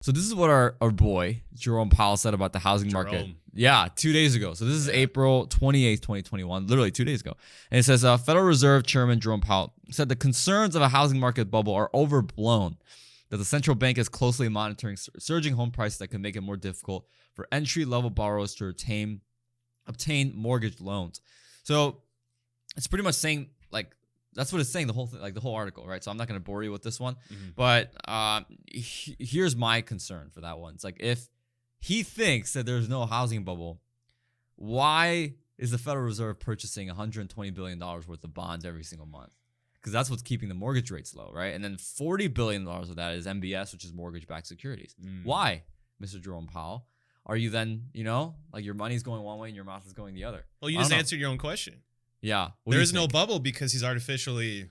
So this is what our boy, Jerome Powell, said about the housing market. Yeah, 2 days ago. So this is April 28th, 2021, literally 2 days ago. And it says, Federal Reserve Chairman Jerome Powell said the concerns of a housing market bubble are overblown, that the central bank is closely monitoring surging home prices that can make it more difficult for entry-level borrowers to obtain mortgage loans. So it's pretty much saying, like, that's what it's saying, the whole thing, like the whole article, right? So I'm not going to bore you with this one, but here's my concern for that one. It's like, if he thinks that there's no housing bubble, why is the Federal Reserve purchasing $120 billion worth of bonds every single month? Because that's what's keeping the mortgage rates low, right? And then $40 billion of that is MBS, which is mortgage-backed securities. Why, Mr. Jerome Powell? Are you then, like your money's going one way and your mouth is going the other? Well, you just answered your own question. Yeah. There is no bubble because he's artificially,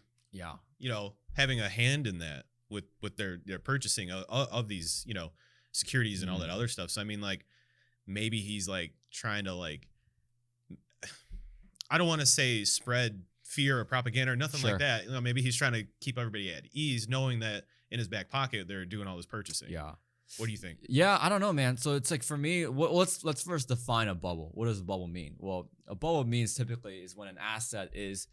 having a hand in that with their purchasing of these, securities and all that other stuff. So, I mean, like, maybe he's like trying to, like, I don't want to say spread fear or propaganda or nothing like that. Maybe he's trying to keep everybody at ease, knowing that in his back pocket, they're doing all this purchasing. Yeah. What do you think? Yeah, I don't know, man. So it's like, for me, let's first define a bubble. What does a bubble mean? Well, a bubble means typically is when an asset is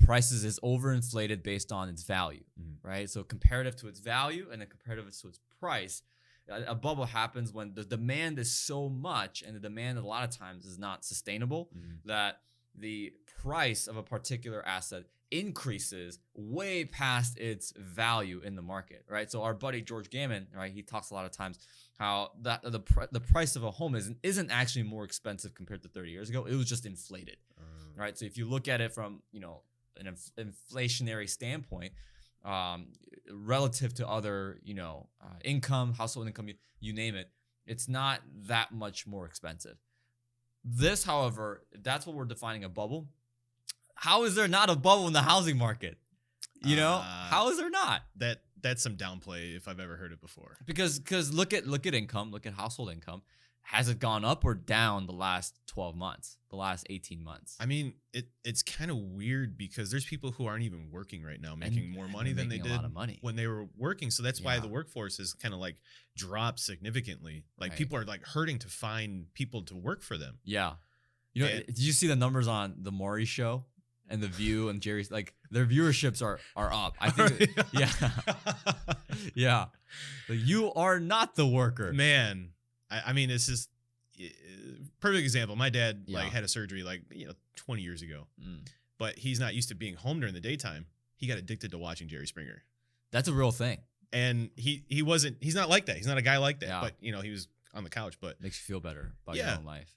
overinflated based on its value, right? So comparative to its value and then comparative to its price. A bubble happens when the demand is so much, and the demand a lot of times is not sustainable, that the price of a particular asset increases way past its value in the market, right? So our buddy George Gammon, right, he talks a lot of times how that the price of a home isn't actually more expensive compared to 30 years ago. It was just inflated, right? So if you look at it from an inflationary standpoint, relative to other income, household income, you name it, it's not that much more expensive. This, however, that's what we're defining a bubble. How is there not a bubble in the housing market? How is there not? That's some downplay if I've ever heard it before. Because look at income, look at household income. Has it gone up or down the last 12 months, the last 18 months? I mean, it's kind of weird because there's people who aren't even working right now making more money than they did when they were working. So that's why the workforce has kind of like dropped significantly. Like people are like hurting to find people to work for them. Yeah. Did you see the numbers on the Maury show? And The View and Jerry's, like, their viewerships are up. I think, yeah. Like, you are not the worker, man. I mean, it's just perfect example. My dad had a surgery 20 years ago, but he's not used to being home during the daytime. He got addicted to watching Jerry Springer. That's a real thing. And he's not like that. He's not a guy like that. Yeah. But he was on the couch, but makes you feel better about your own life.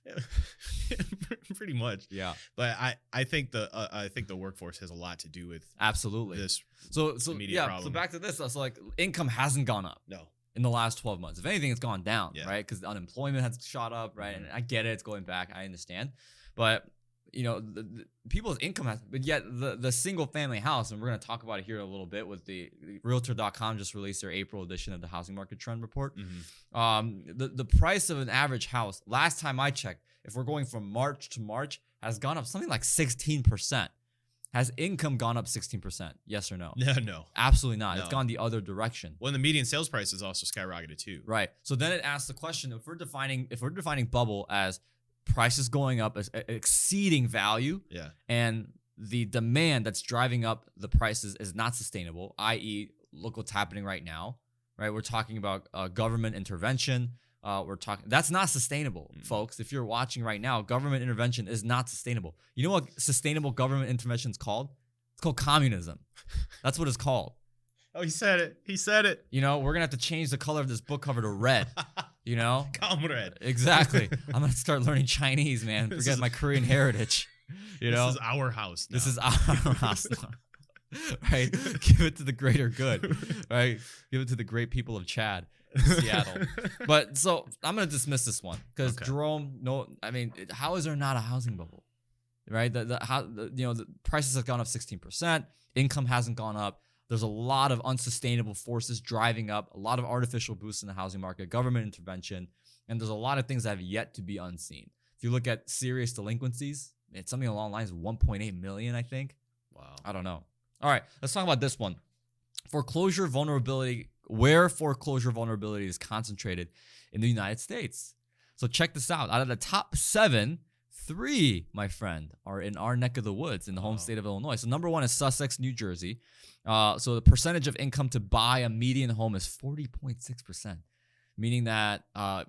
Pretty much. Yeah. But I think the workforce has a lot to do with absolutely this. So problem. So back to this. So like income hasn't gone up. No. In the last 12 months. If anything, it's gone down, right? Because unemployment has shot up, right? And I get it, it's going back. I understand. But the people's income has, but yet the single family house, and we're going to talk about it here a little bit with the Realtor.com just released their April edition of the housing market trend report. The price of an average house, last time I checked, if we're going from March to March, has gone up something like 16%. Has income gone up 16%? Yes or no? No. Absolutely not. No. It's gone the other direction. Well, and the median sales price has also skyrocketed too. Right. So then it asks the question, if we're defining bubble as prices going up, as exceeding value, and the demand that's driving up the prices is not sustainable, i.e., look what's happening right now, right? We're talking about government intervention. That's not sustainable, folks. If you're watching right now, government intervention is not sustainable. You know what sustainable government intervention is called? It's called communism. That's what it's called. Oh, he said it. We're going to have to change the color of this book cover to red, Comrade. Exactly. I'm going to start learning Chinese, man. Forget my Korean heritage. This is our house now. This is our house now. Right? Give it to the greater good. Right? Give it to the great people of Chad. Seattle. But so I'm going to dismiss this one because Jerome, how is there not a housing bubble? Right? The prices have gone up 16%. Income hasn't gone up. There's a lot of unsustainable forces driving up, a lot of artificial boosts in the housing market, government intervention, and there's a lot of things that have yet to be unseen. If you look at serious delinquencies, it's something along the lines of 1.8 million, I think. Wow. I don't know. All right, let's talk about this one. Foreclosure vulnerability where foreclosure vulnerability is concentrated in the United States. So check this out. Out of the top 7, 3, my friend, are in our neck of the woods in the home state of Illinois. So number 1 is Sussex, New Jersey. So the percentage of income to buy a median home is 40.6%, meaning that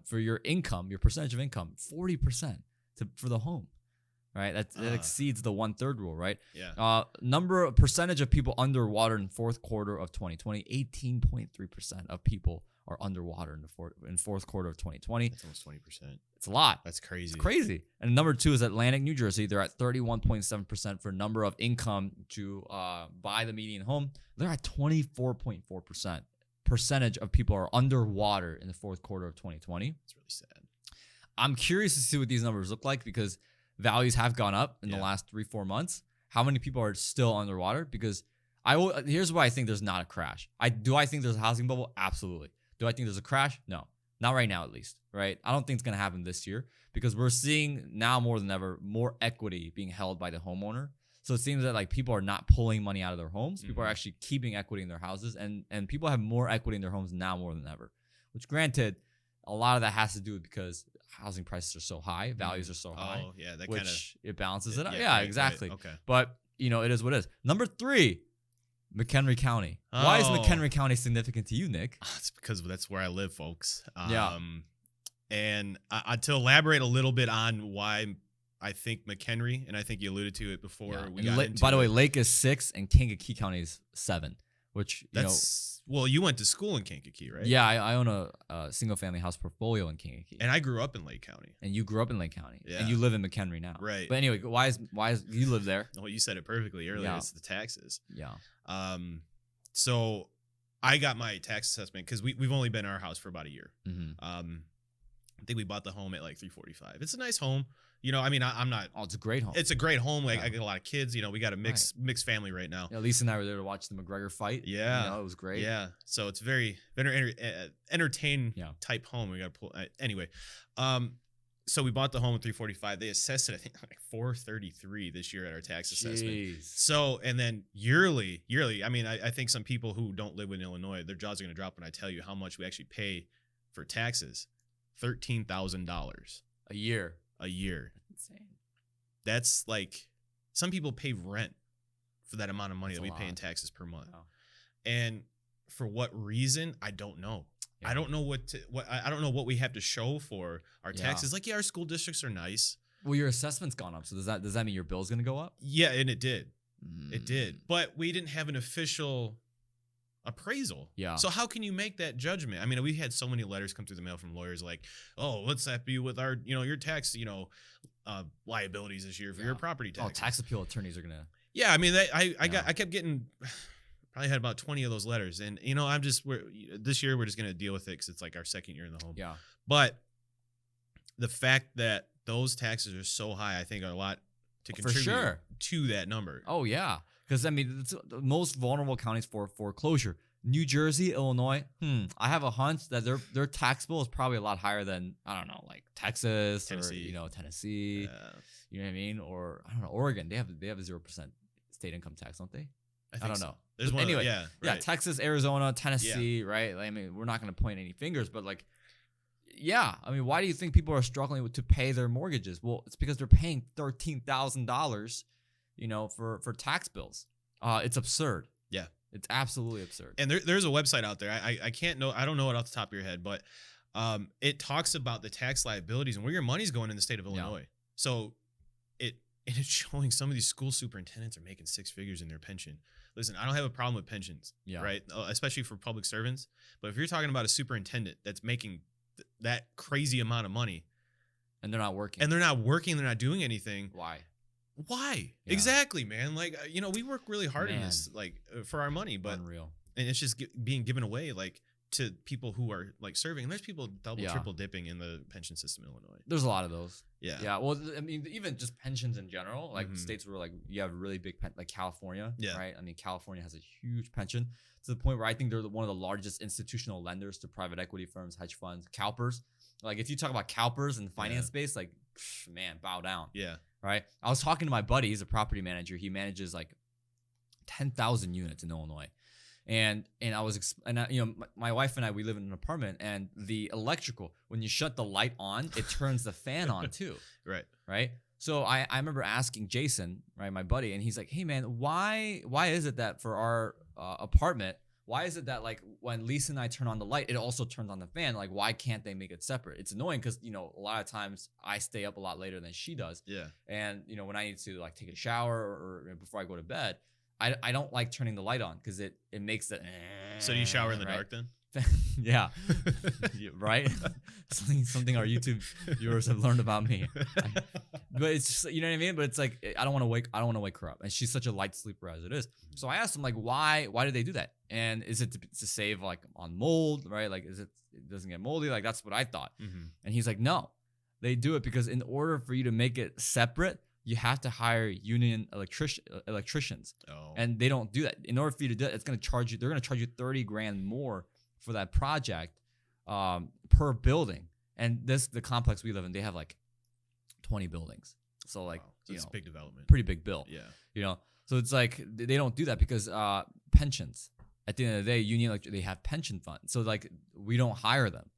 for your income, your percentage of income, 40% for the home, right? That exceeds the 1/3 rule, right? Yeah. Percentage of people underwater in fourth quarter of 2020, 18.3% of people are underwater in fourth quarter of 2020. That's almost 20%. It's a lot. That's crazy. It's crazy. And number 2 is Atlantic, New Jersey. They're at 31.7% for number of income to buy the median home. They're at 24.4%. Percentage of people are underwater in the fourth quarter of 2020. It's really sad. I'm curious to see what these numbers look like because values have gone up in the last 3-4 months. How many people are still underwater? Because here's why I think there's not a crash. Do I think there's a housing bubble? Absolutely. Do I think there's a crash? No. Not right now, at least, right? I don't think it's going to happen this year because we're seeing now more than ever more equity being held by the homeowner. So it seems that like people are not pulling money out of their homes. People are actually keeping equity in their houses, and people have more equity in their homes now more than ever, which granted, a lot of that has to do with because housing prices are so high, values are so high. Oh, yeah. It balances it out. Yeah, right, exactly. Right, okay. But, it is what it is. Number 3, McHenry County. Why is McHenry County significant to you, Nick? It's because that's where I live, folks. Yeah. And to elaborate a little bit on why I think McHenry, and I think you alluded to it before we got into by the way, Lake is 6 and Kankakee County is 7, which, well, you went to school in Kankakee, right? Yeah, I own a single-family house portfolio in Kankakee. And I grew up in Lake County. And you grew up in Lake County. Yeah. And you live in McHenry now. Right. But anyway, why is you live there? Well, you said it perfectly earlier. Yeah. It's the taxes. Yeah. So I got my tax assessment because we've only been in our house for about a year. Mm-hmm. I think we bought the home at like $345,000. It's a nice home. I'm not. Oh, it's a great home. It's a great home. Like I got a lot of kids. We got a mixed family right now. Yeah, Lisa and I were there to watch the McGregor fight. Yeah, it was great. Yeah, so it's very entertain type home. We got to pull anyway. So we bought the home at $345,000. They assessed it, I think, like $433,000 this year at our tax assessment. So and then yearly. I mean, I think some people who don't live in Illinois, their jaws are going to drop when I tell you how much we actually pay for taxes. $13,000 a year. That's insane. That's like some people pay rent for that amount of money that we pay in taxes per month. Wow. And for what reason, I don't know. Yeah. I don't know I don't know what we have to show for our taxes. Like, our school districts are nice. Well, your assessment's gone up. So does that mean your bill's going to go up? Yeah, and it did. It did. But we didn't have an official appraisal. Yeah. So how can you make that judgment? I mean, we had so many letters come through the mail from lawyers like, "Oh, let's help you with our, your tax, liabilities this year for your property tax." Oh, tax appeal attorneys are gonna. Yeah, I mean, I kept getting, probably had about 20 of those letters, and this year we're just gonna deal with it because it's like our second year in the home. Yeah. But the fact that those taxes are so high, I think, are a lot to contribute to that number. Oh yeah. Because, I mean, it's the most vulnerable counties for foreclosure. New Jersey, Illinois, I have a hunch that their tax bill is probably a lot higher than, I don't know, like Texas Tennessee. Or, Tennessee. You know what I mean? Or, I don't know, Oregon. They have a 0% state income tax, don't they? I don't know. There's one anyway, right. Texas, Arizona, Tennessee, right? I mean, we're not going to point any fingers, but like, yeah. I mean, why do you think people are struggling to pay their mortgages? Well, it's because they're paying $13,000 for tax bills. It's absurd. Yeah. It's absolutely absurd. And there's a website out there. I can't know. I don't know it off the top of your head, but it talks about the tax liabilities and where your money's going in the state of Illinois. Yeah. So it's showing some of these school superintendents are making 6 figures in their pension. Listen, I don't have a problem with pensions, right? Especially for public servants. But if you're talking about a superintendent that's making that crazy amount of money, and they're not working, they're not doing anything, why? Yeah. Exactly, man. Like, we work really hard in this, like, for our money, but unreal. And it's just being given away, like, to people who are like serving. And there's people triple dipping in the pension system in Illinois. There's a lot of those. Yeah. Yeah. Well, I mean, even just pensions in general, like states where like you have really big, like California, right? I mean, California has a huge pension to the point where I think they're one of the largest institutional lenders to private equity firms, hedge funds, CalPERS. Like, if you talk about CalPERS in the finance space, like, man, bow down. Yeah. Right. I was talking to my buddy. He's a property manager. He manages like 10,000 units in Illinois. And I was my wife and I, we live in an apartment, and the electrical, when you shut the light on, it turns the fan on too. Right. So I remember asking Jason, right, my buddy, and he's like, hey man, why is it that for our apartment, why is it that like when Lisa and I turn on the light, it also turns on the fan? Like, why can't they make it separate? It's annoying because, you know, a lot of times I stay up a lot later than she does. Yeah. And, you know, when I need to like take a shower or before I go to bed, I don't like turning the light on because it makes it. So do you shower in the dark then? Yeah. Right? something our YouTube viewers have learned about me. But it's just, you know what I mean? But it's like, I don't want to wake her up. And she's such a light sleeper as it is. So I asked him, like, why do they do that? And is it to save like on mold, right? Like, it doesn't get moldy? Like, that's what I thought. And he's like, no, they do it because in order for you to make it separate, you have to hire union electricians. And they don't do that. In order for you to do that, they're going to charge you $30,000 more for that project per building. And the complex we live in, they have like 20 buildings. So like, so it's a big development. Pretty big bill. Yeah. You know, so it's like they don't do that because pensions. At the end of the day, union, they have pension funds. So like we don't hire them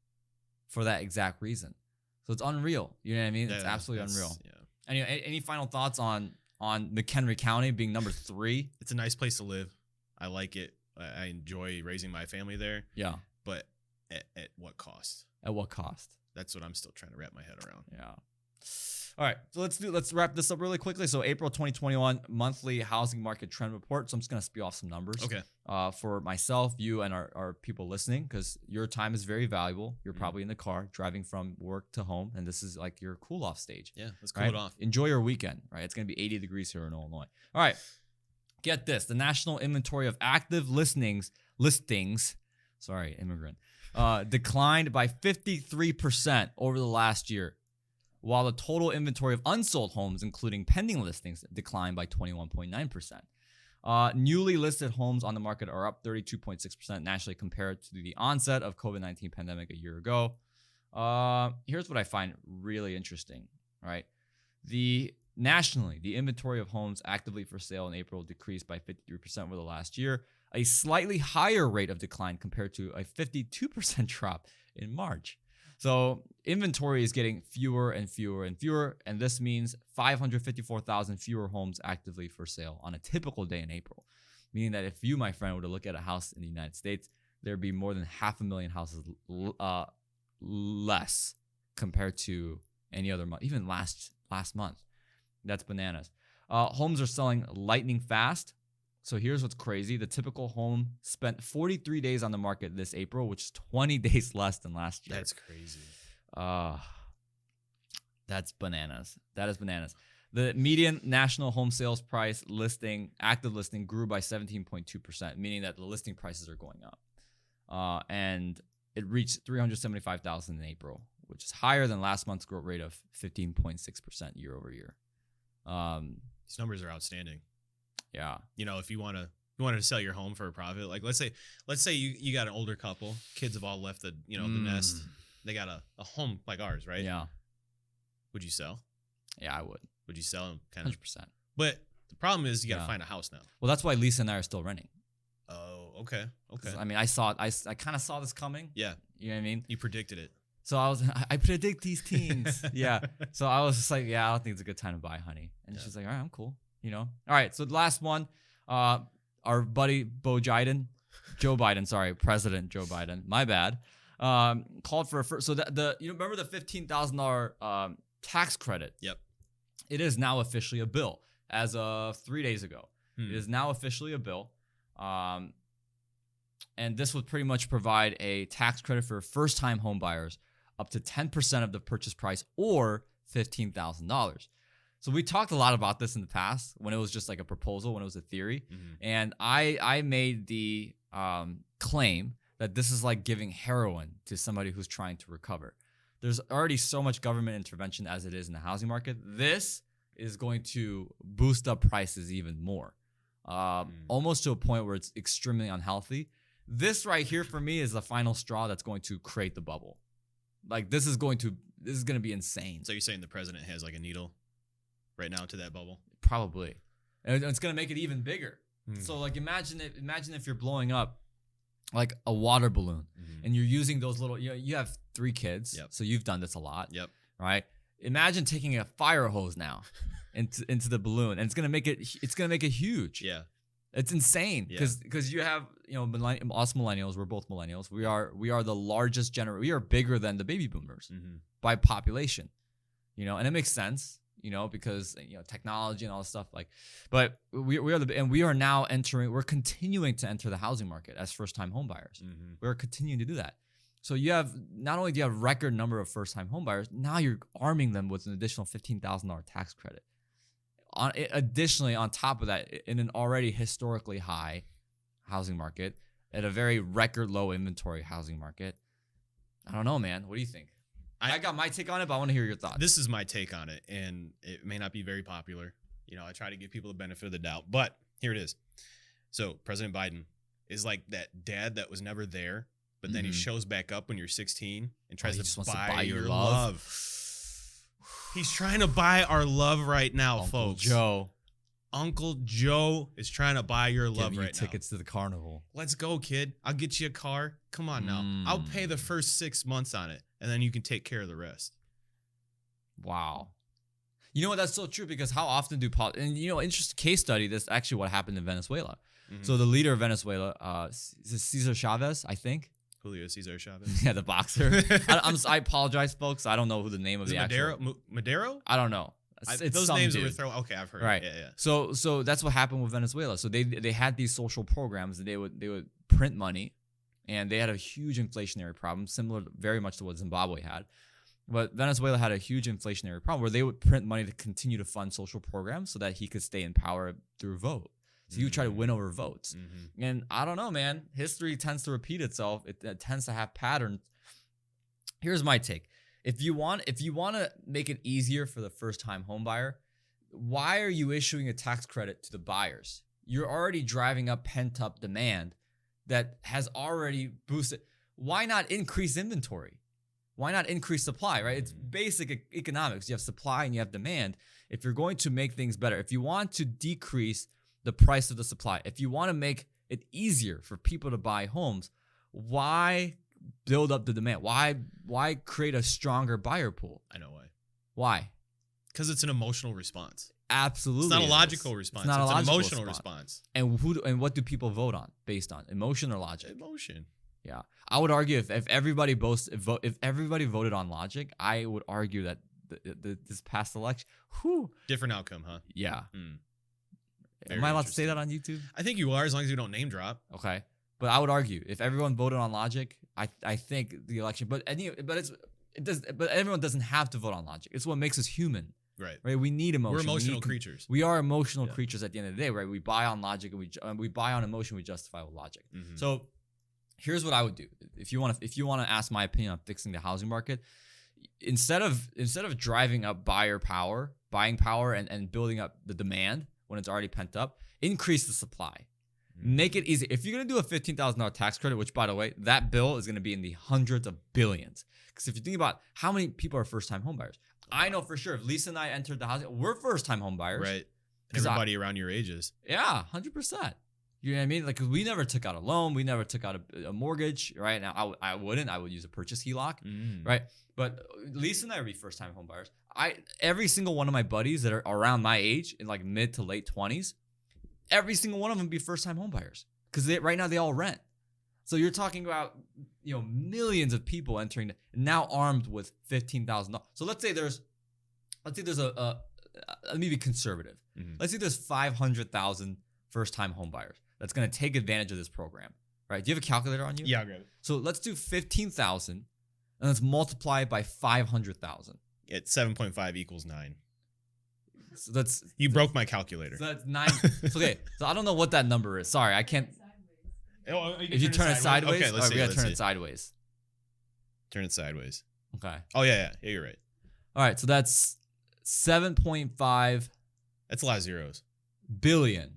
for that exact reason. So it's unreal. You know what I mean? It's absolutely unreal. Yeah. Any final thoughts on McHenry County being number 3? It's a nice place to live. I like it. I enjoy raising my family there. Yeah. But at what cost? At what cost? That's what I'm still trying to wrap my head around. Yeah. All right. So let's wrap this up really quickly. So April 2021 monthly housing market trend report. So I'm just going to spew off some numbers. Okay. For myself, you, and our people listening, because your time is very valuable. You're probably in the car driving from work to home, and this is like your cool off stage. Yeah. Let's cool it off. Enjoy your weekend, right? It's going to be 80 degrees here in Illinois. All right. Get this. The national inventory of active listings, declined by 53% over the last year, while the total inventory of unsold homes, including pending listings, declined by 21.9%. Newly listed homes on the market are up 32.6% nationally compared to the onset of COVID-19 pandemic a year ago. Here's what I find really interesting, right? Nationally, the inventory of homes actively for sale in April decreased by 53% over the last year, a slightly higher rate of decline compared to a 52% drop in March. So inventory is getting fewer and fewer and fewer, and this means 554,000 fewer homes actively for sale on a typical day in April, meaning that if you, my friend, were to look at a house in the United States, there'd be more than 500,000 houses less compared to any other month, even last month. That's bananas. Homes are selling lightning fast. So here's what's crazy. The typical home spent 43 days on the market this April, which is 20 days less than last year. That's crazy. That's bananas. That is bananas. The median national home sales price active listing grew by 17.2%, meaning that the listing prices are going up. And it reached 375,000 in April, which is higher than last month's growth rate of 15.6% year over year. These numbers are outstanding. Yeah. You know, if you wanted to sell your home for a profit, like let's say you got an older couple, kids have all left the nest. They got a home like ours, right? Yeah. Would you sell? Yeah, I would. Would you sell them? 100%. But the problem is you got to find a house now. Well, that's why Lisa and I are still renting. Oh, okay. I mean, I kind of saw this coming. Yeah. You know what I mean? You predicted it. So I predict these things. Yeah. So I was just like, yeah, I don't think it's a good time to buy, honey. And she's like, all right, I'm cool. You know? All right. So the last one, our buddy President Joe Biden, my bad, called for so you remember the $15,000 tax credit? Yep. It is now officially a bill as of 3 days ago. It is now officially a bill. And this would pretty much provide a tax credit for first-time home buyers up to 10% of the purchase price or $15,000. So we talked a lot about this in the past when it was just like a proposal, when it was a theory. And I made the claim that this is like giving heroin to somebody who's trying to recover. There's already so much government intervention as it is in the housing market. This is going to boost up prices even more, almost to a point where it's extremely unhealthy. This right here for me is the final straw that's going to create the bubble. Like this is going to be insane. So you're saying the president has like a needle right now to that bubble? Probably. And it's going to make it even bigger. So like imagine if you're blowing up like a water balloon and you're using those little, you have 3 kids, so you've done this a lot, right? Imagine taking a fire hose now into the balloon, and it's gonna make it huge. Yeah, it's insane because you have us millennials. We're both millennials. We are the largest generation. We are bigger than the baby boomers by population, and it makes sense. Because technology and all this stuff but we are now we're continuing to enter the housing market as first-time home buyers. We're continuing to do that. So not only do you have record number of first-time home buyers, now you're arming them with an additional $15,000 tax credit. Additionally, on top of that, in an already historically high housing market, at a very record low inventory housing market, I don't know, man. What do you think? I got my take on it, but I want to hear your thoughts. This is my take on it, and it may not be very popular. I try to give people the benefit of the doubt, but here it is. So President Biden is like that dad that was never there, but then he shows back up when you're 16 and tries to buy your love. He's trying to buy our love right now, folks. Uncle Joe is trying to buy your love right now. Tickets to the carnival. Let's go, kid. I'll get you a car. Come on now. I'll pay the first 6 months on it, and then you can take care of the rest. Wow. You know what? That's so true, because how often do interesting case study. This actually what happened in Venezuela. So the leader of Venezuela, Cesar Chavez, I think. Julio Cesar Chavez. Yeah, the boxer. I apologize, folks. I don't know who the name of the actual. Madero? I don't know. Those names that were thrown. Okay, I've heard. Right. Yeah. So that's what happened with Venezuela. So they had these social programs, and they would print money, and they had a huge inflationary problem, similar very much to what Zimbabwe had. But Venezuela had a huge inflationary problem where they would print money to continue to fund social programs so that he could stay in power through vote. So you try to win over votes. And I don't know, man. History tends to repeat itself. It tends to have patterns. Here's my take. If you want to make it easier for the first-time home buyer, why are you issuing a tax credit to the buyers? You're already driving up pent-up demand that has already boosted. Why not increase inventory? Why not increase supply, right? It's basic economics. You have supply and you have demand. If you're going to make things better, if you want to decrease the price of the supply, if you want to make it easier for people to buy homes, why build up the demand? Why create a stronger buyer pool? I know why. Why? Because it's an emotional response. Absolutely. It's not a logical response. It's an emotional response. And what do people vote on based on? Emotion or logic? Emotion. Yeah. I would argue if everybody voted on logic, I would argue that this past election, different outcome, huh? Yeah. Am I allowed to say that on YouTube? I think you are, as long as you don't name drop. Okay. But I would argue if everyone voted on logic, I think the election. But everyone doesn't have to vote on logic. It's what makes us human. Right. We need emotion. We're emotional creatures. We are emotional creatures at the end of the day, right? We buy on logic and we buy on emotion. We justify with logic. So here's what I would do. If you want to ask my opinion on fixing the housing market, instead of driving up buying power and building up the demand when it's already pent up, increase the supply. Make it easy. If you're going to do a $15,000 tax credit, which, by the way, that bill is going to be in the hundreds of billions. Because if you think about how many people are first-time home buyers, I know for sure if Lisa and I entered the housing, we're first-time home buyers. Right. Everybody around your age is. Yeah, 100%. You know what I mean? Like, we never took out a loan. We never took out a mortgage, right? Now, I wouldn't. I would use a purchase HELOC, right? But Lisa and I would be first-time home buyers. Every single one of my buddies that are around my age, in like mid to late 20s, every single one of them be first-time home buyers because right now they all rent. So you're talking about millions of people entering now armed with $15,000. So let's say there's a let me be conservative. Let's say there's 500,000 first-time home buyers that's going to take advantage of this program, right? Do you have a calculator on you? Yeah, I'll grab it. So let's do 15,000 and let's multiply it by 500,000. It's 7.5 equals 9. So you broke my calculator. So that's 9. Okay. So I don't know what that number is. Sorry, I can't. If you turn it sideways, okay, let's see. We gotta turn it sideways. Turn it sideways. Okay. Oh yeah, you're right. All right, so that's 7.5. That's a lot of zeros. Billion.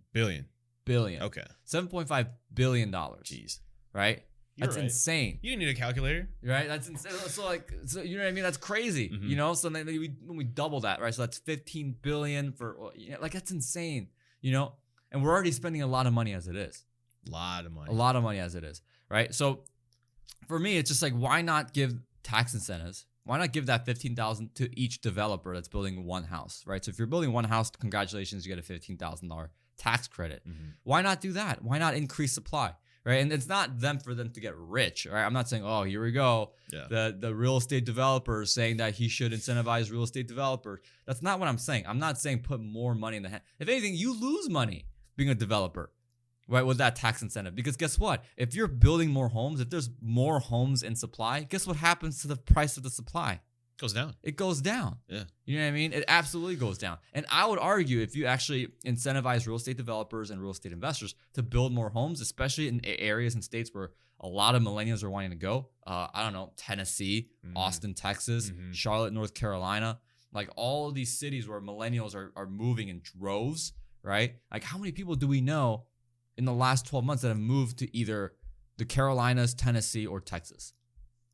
Okay. $7.5 billion. Jeez. Right? That's right. Insane. You didn't need a calculator. Right? That's insane. So you know what I mean? That's crazy. So then when we double that, right? So that's 15 billion for, that's insane. And we're already spending a lot of money as it is. A lot of money. A lot of money as it is, right? So for me, it's just like, why not give tax incentives? Why not give that $15,000 to each developer that's building one house, right? So if you're building one house, congratulations, you get a $15,000 tax credit. Why not do that? Why not increase supply, right? And it's not for them to get rich, right? I'm not saying, oh, here we go. Yeah. The real estate developers saying that he should incentivize real estate developers. That's not what I'm saying. I'm not saying put more money in the hand. If anything, you lose money being a developer, right, with that tax incentive. Because guess what? If you're building more homes, if there's more homes in supply, guess what happens to the price of the supply? Goes down. It goes down. Yeah. You know what I mean? It absolutely goes down. And I would argue if you actually incentivize real estate developers and real estate investors to build more homes, especially in areas and states where a lot of millennials are wanting to go, I don't know, Tennessee, Austin, Texas, Charlotte, North Carolina, like all of these cities where millennials are moving in droves, right? Like how many people do we know in the last 12 months that have moved to either the Carolinas, Tennessee, or Texas?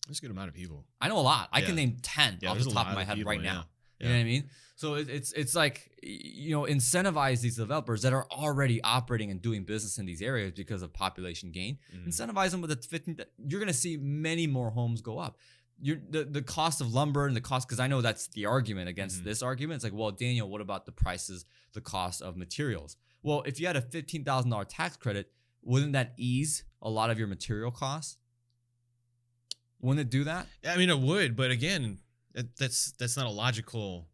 There's a good amount of people. I know a lot. I can name 10 off the top of my head right now. You know what I mean? So it's like, incentivize these developers that are already operating and doing business in these areas because of population gain. Incentivize them with a 15. You're going to see many more homes go up. The cost of lumber and the cost, because I know that's the argument against this argument. It's like, well, Daniel, what about the prices, the cost of materials? Well, if you had a $15,000 tax credit, wouldn't that ease a lot of your material costs? Wouldn't it do that? I mean, it would, but again, that's not a logical.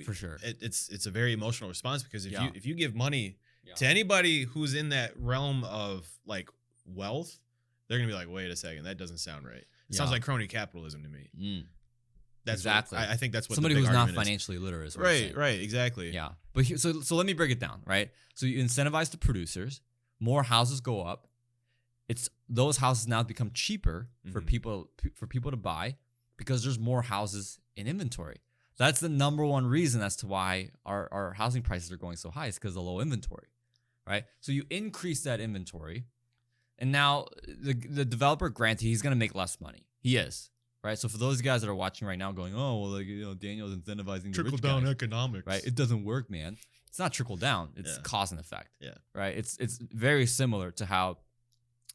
For sure, it's a very emotional response because if you give money to anybody who's in that realm of like wealth, they're gonna be like, wait a second, that doesn't sound right. It sounds like crony capitalism to me. That's exactly. I think that's what somebody the big who's not argument is. financially literate is. Right, exactly. Yeah, but so let me break it down. Right, so you incentivize the producers, more houses go up. It's those houses now become cheaper for people to buy because there's more houses in inventory. That's the number one reason as to why our housing prices are going so high is because of the low inventory, right? So you increase that inventory, and now the developer, granted, he's going to make less money. He is, right? So for those guys that are watching right now going, oh, well, like, Daniel's incentivizing the rich down guys, economics, right? It doesn't work, man. It's not trickle down. It's cause and effect, yeah, right? It's very similar to how,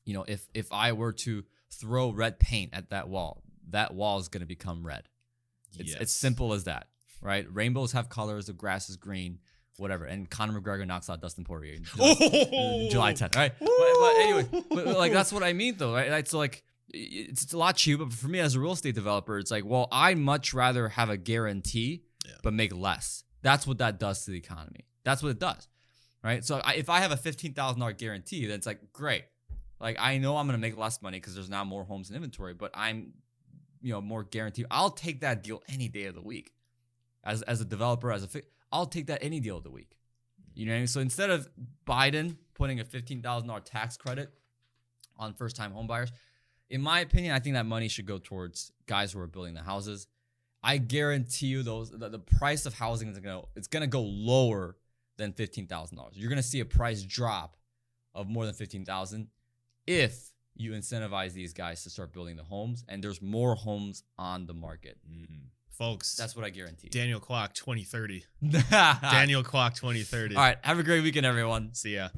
if I were to throw red paint at that wall is going to become red. It's simple as that, right? Rainbows have colors. The grass is green, whatever. And Conor McGregor knocks out Dustin Poirier July 10th, right? But anyway, like that's what I mean though, right? So like it's a lot cheaper. But for me as a real estate developer, it's like, well, I'd much rather have a guarantee but make less. That's what that does to the economy. That's what it does, right? So if I have a $15,000 guarantee, then it's like, great. Like, I know I'm going to make less money because there's now more homes in inventory, but I'm, more guaranteed. I'll take that deal any day of the week. As a developer, I'll take that any deal of the week. You know what I mean? So instead of Biden putting a $15,000 tax credit on first-time home buyers, in my opinion, I think that money should go towards guys who are building the houses. I guarantee you the price of housing is going to go lower than $15,000. You're going to see a price drop of more than $15,000 if you incentivize these guys to start building the homes and there's more homes on the market. Folks, that's what I guarantee. Daniel Kwak 2030. Daniel Kwak 2030. All right. Have a great weekend, everyone. See ya.